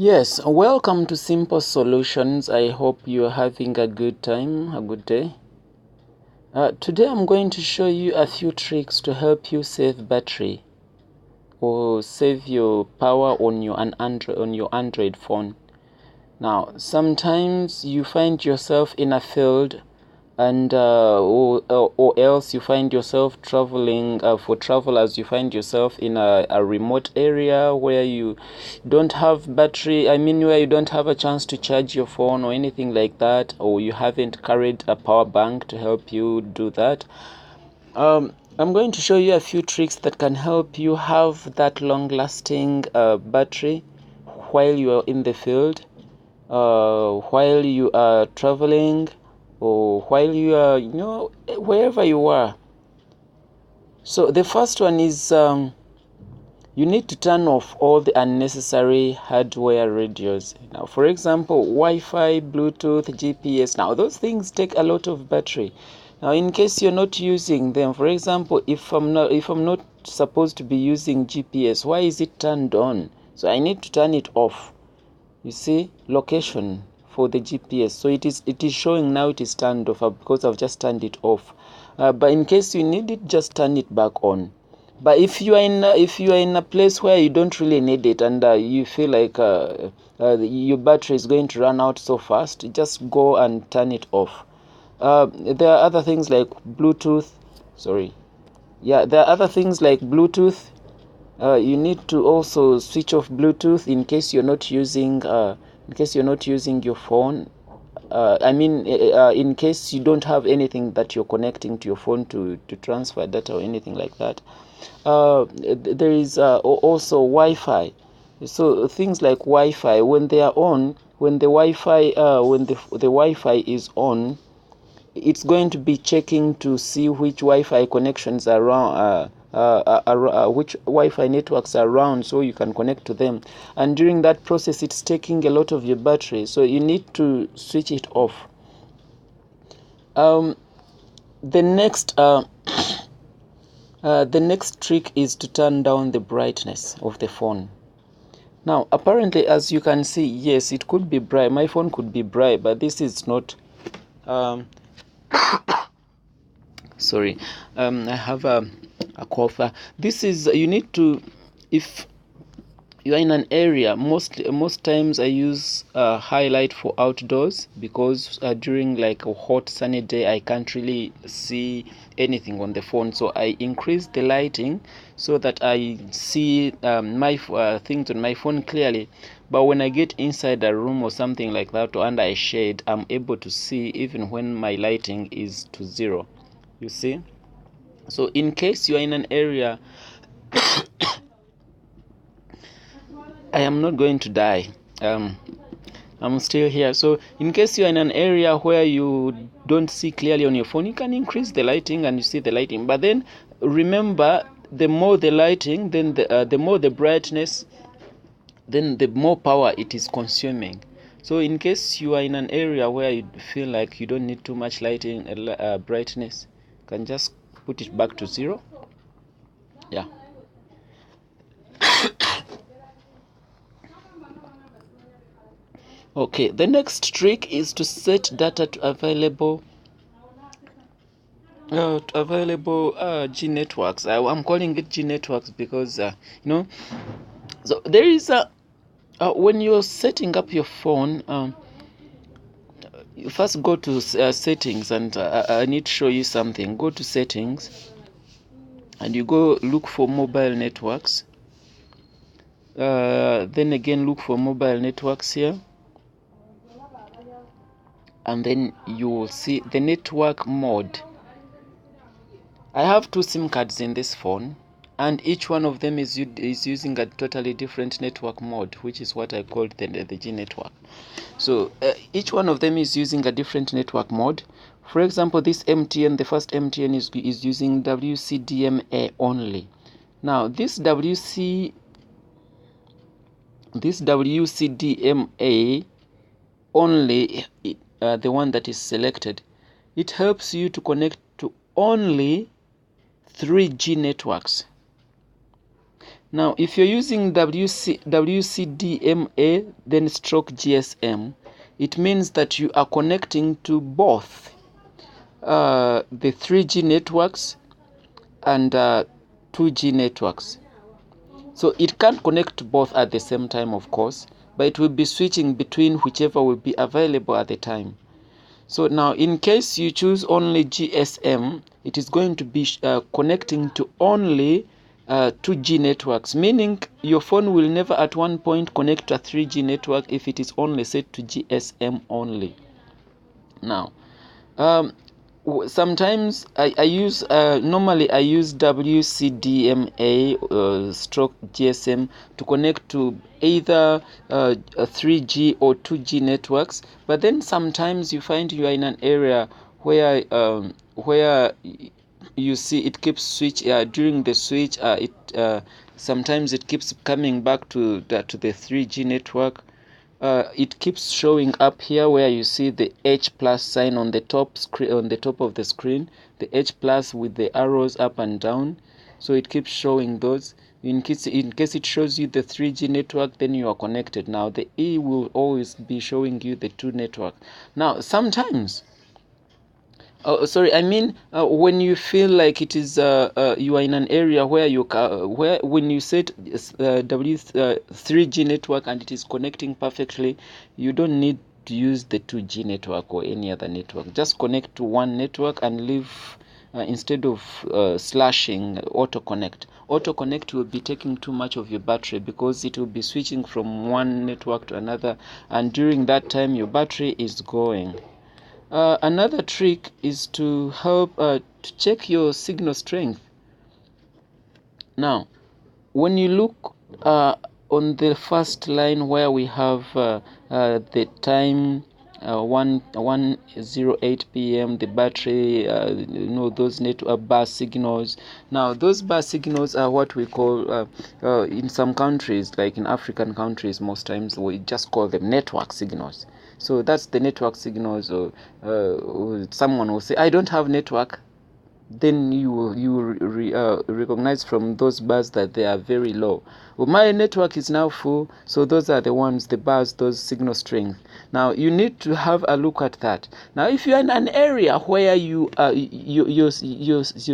Yes, welcome to Simple Solutions. I hope you're having a good time, a good day. Today I'm going to show you a few tricks to help you save battery or save your power on your Android phone. Now, sometimes you find yourself in a field and or else you find yourself traveling for travelers, you find yourself in a remote area where you don't have battery, where you don't have a chance to charge your phone or anything like that, or you haven't carried a power bank to help you do that. I'm going to show you a few tricks that can help you have that long lasting battery while you are in the field, while you are traveling, or while you are, wherever you are. So the first one is you need to turn off all the unnecessary hardware radios. Now, for example, Wi-Fi, Bluetooth, GPS. Now, those things take a lot of battery. Now, in case you're not using them, for example, if I'm not supposed to be using GPS, why is it turned on? So I need to turn it off. You see, location for the GPS. So it is showing now it is turned off because I've just turned it off. But in case you need it, just turn it back on. But if you are in a place where you don't really need it and you feel like your battery is going to run out so fast, just go and turn it off. There are other things like Bluetooth. Sorry. Yeah, there are other things like Bluetooth. You need to also switch off Bluetooth in case you're not using your phone. In case you don't have anything that you're connecting to your phone to transfer data or anything like that. There is also Wi-Fi. So things like Wi-Fi, when they are on, when the Wi-Fi is on, it's going to be checking to see which Wi-Fi connections are around, which Wi-Fi networks are around, so you can connect to them. And during that process, it's taking a lot of your battery, so you need to switch it off. The next trick is to turn down the brightness of the phone. Now, apparently, as you can see, yes, it could be bright. My phone could be bright, but this is not. Sorry, I have a cough. This is, you need to, if you are in an area, most times I use highlight for outdoors, because during like a hot sunny day I can't really see anything on the phone, so I increase the lighting so that I see my things on my phone clearly. But when I get inside a room or something like that, or under a shade, I'm able to see even when my lighting is to zero. You see? So in case you are in an area, I am not going to die. I'm still here. So in case you're in an area where you don't see clearly on your phone, you can increase the lighting and you see the lighting. But then remember, the more the lighting, then the more the brightness, then the more power it is consuming. So in case you are in an area where you feel like you don't need too much lighting, brightness, you can just put it back to zero. Yeah. Okay, the next trick is to set data to available G networks. I'm calling it G networks because so there is a when you're setting up your phone, you first go to settings, and I need to show you something. Go to settings and you go look for mobile networks. Then again look for mobile networks here, and then you will see the network mode. I have two SIM cards in this phone, and each one of them is using a totally different network mode, which is what I called the G network. So each one of them is using a different network mode. For example, this MTN, the first MTN is using WCDMA only. Now this WCDMA only, the one that is selected, it helps you to connect to only 3G networks. Now, if you're using WCDMA, then stroke GSM, it means that you are connecting to both the 3G networks and 2G networks. So it can't connect to both at the same time, of course, but it will be switching between whichever will be available at the time. So now, in case you choose only GSM, it is going to be connecting to only 2G networks, meaning your phone will never at one point connect to a 3G network if it is only set to GSM only. Now, sometimes I use normally I use WCDMA stroke GSM to connect to either 3G or 2G networks, but then sometimes you find you are in an area where you see it keeps switch during the switch sometimes it keeps coming back to the 3G network. It keeps showing up here where you see the H plus sign on the top screen, on the top of the screen, the H plus with the arrows up and down. So it keeps showing those. In case it shows you the 3G network, then you are connected. Now the E will always be showing you the 2 network. Now sometimes when you feel like it is you are in an area where where when you set W3G network and it is connecting perfectly, you don't need to use the 2G network or any other network. Just connect to one network and leave instead of slashing auto connect. Auto connect will be taking too much of your battery because it will be switching from one network to another, and during that time your battery is going. Another trick is to help to check your signal strength. Now, when you look on the first line where we have the time 1:08 p.m. the battery, those network bar signals. Now, those bar signals are what we call in some countries, like in African countries, most times we just call them network signals. So that's the network signals. Or someone will say, "I don't have network." Then you recognize from those bars that they are very low. Well, my network is now full, so those are the ones, the bars, those signal strength. Now you need to have a look at that. Now if you're in an area where your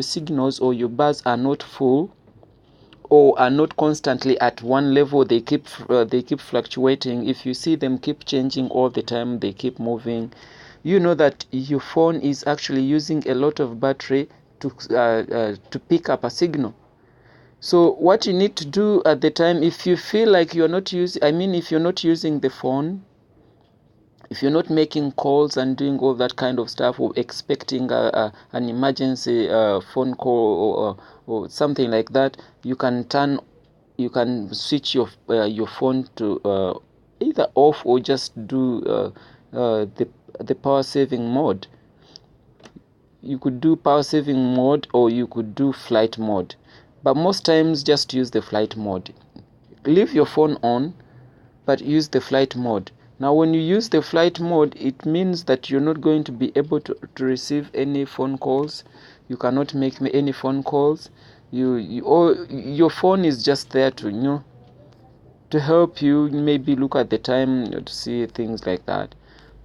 signals or your bars are not full, or are not constantly at one level, they keep fluctuating. If you see them keep changing all the time, they keep moving, you know that your phone is actually using a lot of battery to pick up a signal. So what you need to do at the time, if you feel like you're not using, if you're not using the phone, if you're not making calls and doing all that kind of stuff, or expecting an emergency phone call or something like that, you can switch your phone to either off or just do the power saving mode. You could do power saving mode or you could do flight mode, but most times just use the flight mode. Leave your phone on, but use the flight mode. Now when you use the flight mode, it means that you're not going to be able to receive any phone calls. You cannot make any phone calls. Your phone is just there to to help you, maybe look at the time, to see things like that,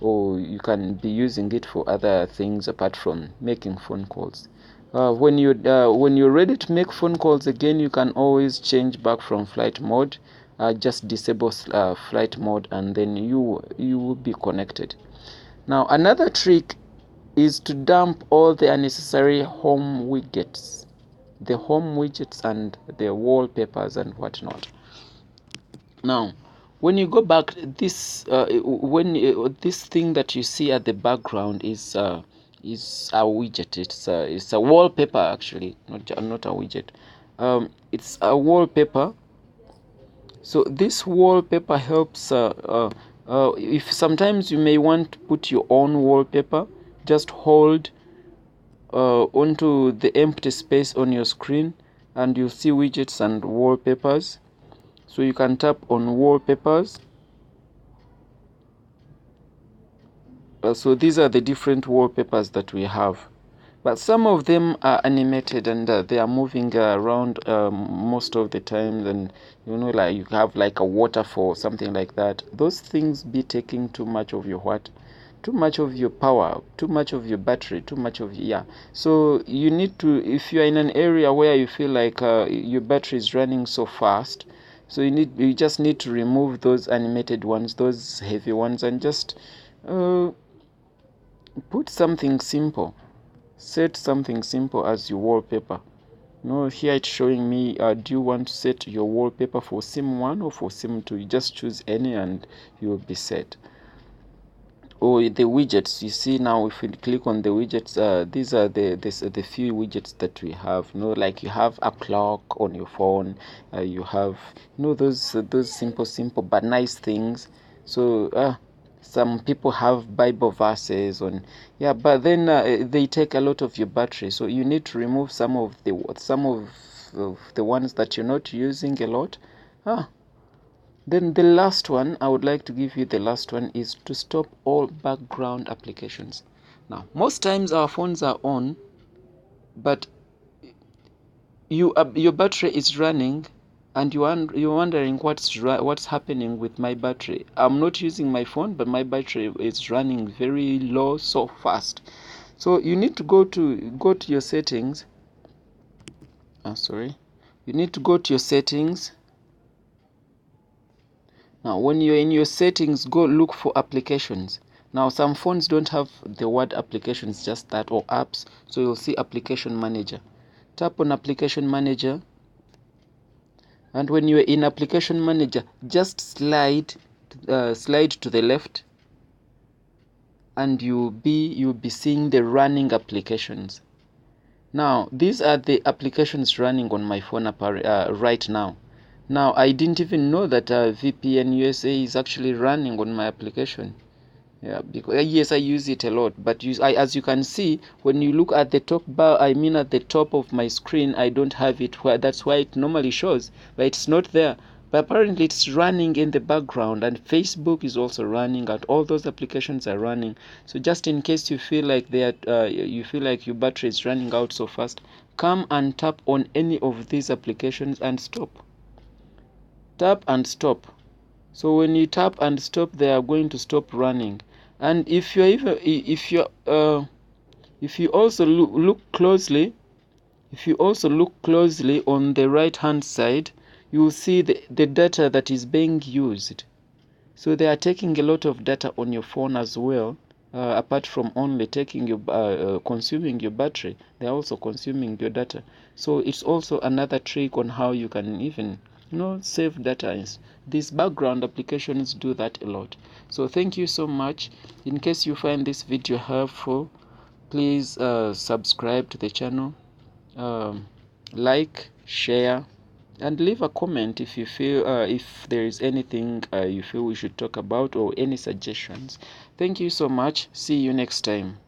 or you can be using it for other things apart from making phone calls. When you're ready to make phone calls again, you can always change back from flight mode. Just disable flight mode, and then you will be connected. Now another trick is to dump all the unnecessary home widgets, and the wallpapers and whatnot. Now when you go back, this this thing that you see at the background is a widget. It's a wallpaper, actually, not a widget. It's a wallpaper. So this wallpaper helps if sometimes you may want to put your own wallpaper. Just hold onto the empty space on your screen and you'll see widgets and wallpapers. So you can tap on wallpapers. So these are the different wallpapers that we have. But some of them are animated, and they are moving around most of the time, and like you have like a waterfall, something like that. Those things be taking too much of your too much of your power, too much of your battery, too much of so you need to, if you're in an area where you feel like your battery is running so fast, so you just need to remove those animated ones, those heavy ones, and just put something simple. Set something simple as your wallpaper. Here it's showing me, do you want to set your wallpaper for sim 1 or for sim 2? You just choose any and you will be set. Or the widgets, you see now, if we click on the widgets, these are the few widgets that we have. Like you have a clock on your phone, you have those simple but nice things. So some people have Bible verses on, but then they take a lot of your battery, so you need to remove some of the ones that you're not using a lot. Then the last one, I would like to give you the last one, is to stop all background applications. Now, most times our phones are on, but your battery is running, and you're wondering what's happening with my battery. I'm not using my phone, but my battery is running very low, so fast. So you need to go to your settings. You need to go to your settings. Now, when you're in your settings, go look for applications. Now, some phones don't have the word applications, just that, or apps. So you'll see application manager. Tap on application manager. And when you're in application manager, just slide to the left. And you'll be seeing the running applications. Now, these are the applications running on my phone right now. Now, I didn't even know that VPN USA is actually running on my application. Because yes, I use it a lot, but as you can see, when you look at the top bar, at the top of my screen, I don't have it. That's why it normally shows, but it's not there. But apparently it's running in the background, and Facebook is also running, and all those applications are running. So just in case you feel like you feel like your battery is running out so fast, come and tap on any of these applications and stop. Tap and stop. So when you tap and stop, they are going to stop running. And if you also look closely, on the right hand side, you will see the data that is being used. So they are taking a lot of data on your phone as well. Apart from only taking consuming your battery, they are also consuming your data. So it's also another trick on how you can even save data. These background applications do that a lot. So thank you so much. In case you find this video helpful, please subscribe to the channel, like, share, and leave a comment if you feel if there is anything you feel we should talk about, or any suggestions. Thank you so much. See you next time.